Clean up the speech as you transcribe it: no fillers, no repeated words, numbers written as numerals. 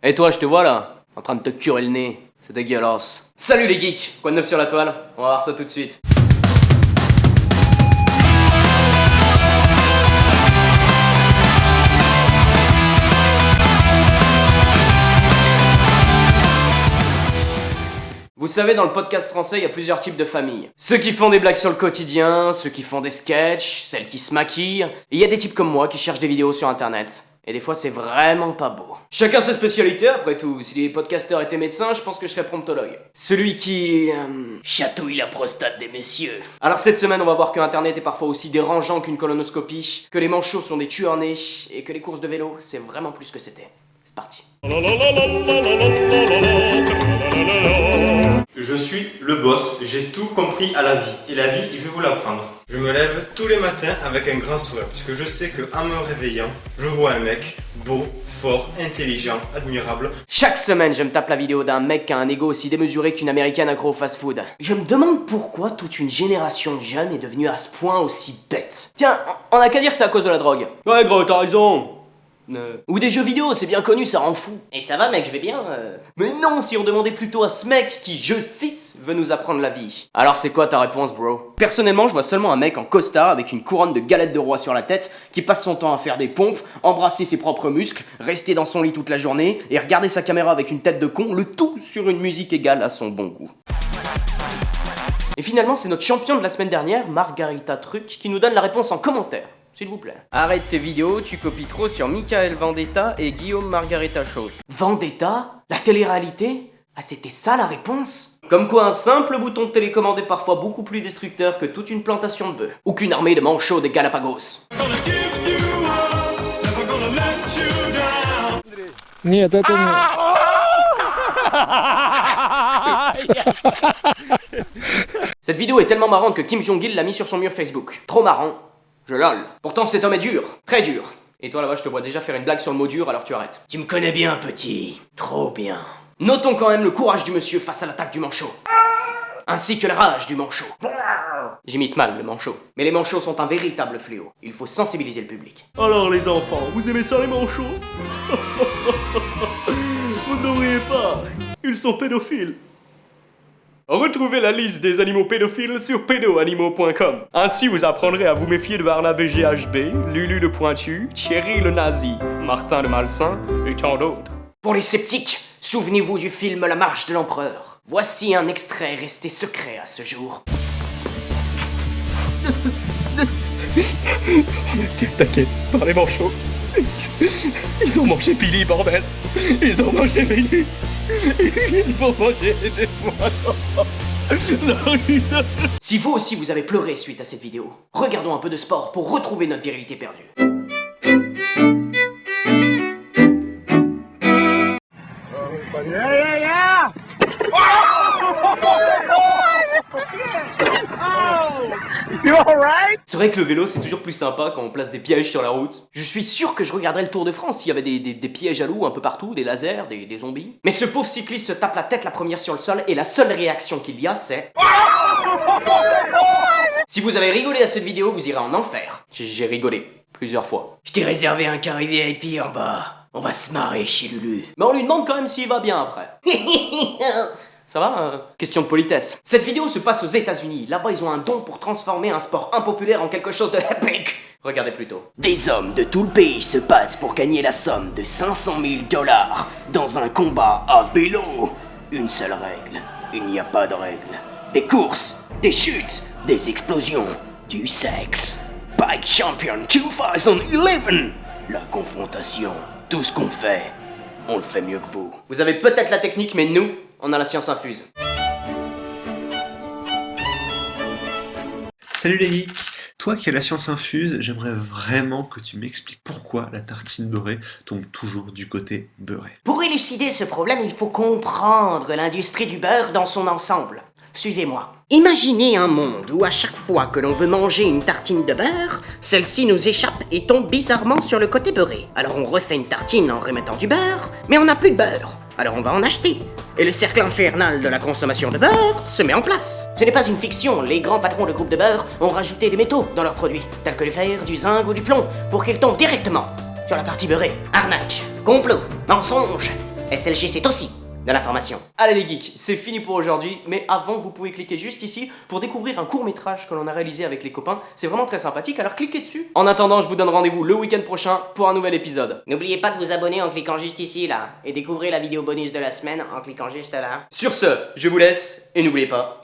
Et toi, je te vois là, en train de te curer le nez. C'est dégueulasse. Salut les geeks, quoi de neuf sur la toile? On va voir ça tout de suite. Vous savez, dans le podcast français, il y a plusieurs types de familles. Ceux qui font des blagues sur le quotidien, ceux qui font des sketchs, celles qui se maquillent. Et il y a des types comme moi qui cherchent des vidéos sur internet. Et des fois, c'est vraiment pas beau. Chacun ses spécialités, après tout. Si les podcasteurs étaient médecins, je pense que je serais promptologue. Celui qui... chatouille la prostate des messieurs. Alors cette semaine, on va voir que internet est parfois aussi dérangeant qu'une colonoscopie, que les manchots sont des tueurs-nés, et que les courses de vélo, c'est vraiment plus que c'était. C'est parti. Je suis le boss, j'ai tout compris à la vie, et la vie, je vais vous l'apprendre. Je me lève tous les matins avec un grand sourire, puisque je sais que en me réveillant, je vois un mec beau, fort, intelligent, admirable. Chaque semaine, je me tape la vidéo d'un mec qui a un ego aussi démesuré qu'une américaine accro au fast-food. Je me demande pourquoi toute une génération de jeunes est devenue à ce point aussi bête. Tiens, on a qu'à dire que c'est à cause de la drogue. Ouais gros, t'as raison. Ou des jeux vidéo, c'est bien connu, ça rend fou. Et ça va mec, je vais bien. Mais non, si on demandait plutôt à ce mec qui, je cite, veut nous apprendre la vie. Alors c'est quoi ta réponse, bro? Personnellement, je vois seulement un mec en costard avec une couronne de galettes de roi sur la tête qui passe son temps à faire des pompes, embrasser ses propres muscles, rester dans son lit toute la journée et regarder sa caméra avec une tête de con, le tout sur une musique égale à son bon goût. Et finalement, c'est notre champion de la semaine dernière, Margarita Truc, qui nous donne la réponse en commentaire. S'il vous plaît. Arrête tes vidéos, tu copies trop sur Michael Vendetta et Guillaume Margarita Chose. Vendetta? La télé-réalité? Ah, c'était ça la réponse? Comme quoi un simple bouton de télécommande est parfois beaucoup plus destructeur que toute une plantation de bœufs. Ou qu'une armée de manchots des Galapagos. Нет, это не... Cette vidéo est tellement marrante que Kim Jong-il l'a mis sur son mur Facebook. Trop marrant. Je lol. Pourtant cet homme est dur, très dur. Et toi là-bas je te vois déjà faire une blague sur le mot dur, alors tu arrêtes. Tu me connais bien petit, trop bien. Notons quand même le courage du monsieur face à l'attaque du manchot. Ainsi que la rage du manchot. J'imite mal le manchot. Mais les manchots sont un véritable fléau. Il faut sensibiliser le public. Alors les enfants, vous aimez ça les manchots? Vous ne devriez pas. Ils sont pédophiles. Retrouvez la liste des animaux pédophiles sur pédoanimaux.com. Ainsi, vous apprendrez à vous méfier de Barnabé GHB, Lulu le Pointu, Thierry le Nazi, Martin le Malsain et tant d'autres. Pour les sceptiques, souvenez-vous du film La Marche de l'Empereur. Voici un extrait resté secret à ce jour. On a été attaqués par les manchots. Ils ont mangé Billy, bordel. Ils ont mangé Billy. Ils vont manger des poissons. Si vous aussi vous avez pleuré suite à cette vidéo, regardons un peu de sport pour retrouver notre virilité perdue. C'est vrai que le vélo c'est toujours plus sympa quand on place des pièges sur la route. Je suis sûr que je regarderais le Tour de France s'il y avait des pièges à loups un peu partout, des lasers, des zombies. Mais ce pauvre cycliste se tape la tête la première sur le sol et la seule réaction qu'il y a c'est... Si vous avez rigolé à cette vidéo, vous irez en enfer. J'ai rigolé plusieurs fois. Je t'ai réservé un carré VIP en bas. On va se marrer chez Lulu. Mais on lui demande quand même s'il va bien après. Ça va question de politesse. Cette vidéo se passe aux États-Unis. Là-bas, ils ont un don pour transformer un sport impopulaire en quelque chose de épique. Regardez plutôt. Des hommes de tout le pays se battent pour gagner la somme de 500 000 $ dans un combat à vélo. Une seule règle. Il n'y a pas de règle. Des courses, des chutes, des explosions, du sexe. Bike Champion 2011. La confrontation. Tout ce qu'on fait, on le fait mieux que vous. Vous avez peut-être la technique, mais nous, on a la science infuse. Salut les geeks! Toi qui as la science infuse, j'aimerais vraiment que tu m'expliques pourquoi la tartine beurrée tombe toujours du côté beurré. Pour élucider ce problème, il faut comprendre l'industrie du beurre dans son ensemble. Suivez-moi. Imaginez un monde où à chaque fois que l'on veut manger une tartine de beurre, celle-ci nous échappe et tombe bizarrement sur le côté beurré. Alors on refait une tartine en remettant du beurre, mais on n'a plus de beurre. Alors on va en acheter. Et le cercle infernal de la consommation de beurre se met en place. Ce n'est pas une fiction, les grands patrons de groupes de beurre ont rajouté des métaux dans leurs produits, tels que le fer, du zinc ou du plomb, pour qu'ils tombent directement sur la partie beurrée. Arnaque, complot, mensonge, SLG c'est aussi de l'information. Allez les geeks, c'est fini pour aujourd'hui, mais avant vous pouvez cliquer juste ici pour découvrir un court-métrage que l'on a réalisé avec les copains, c'est vraiment très sympathique, alors cliquez dessus. En attendant, je vous donne rendez-vous le week-end prochain pour un nouvel épisode. N'oubliez pas de vous abonner en cliquant juste ici là, et découvrez la vidéo bonus de la semaine en cliquant juste là. Sur ce, je vous laisse, et n'oubliez pas...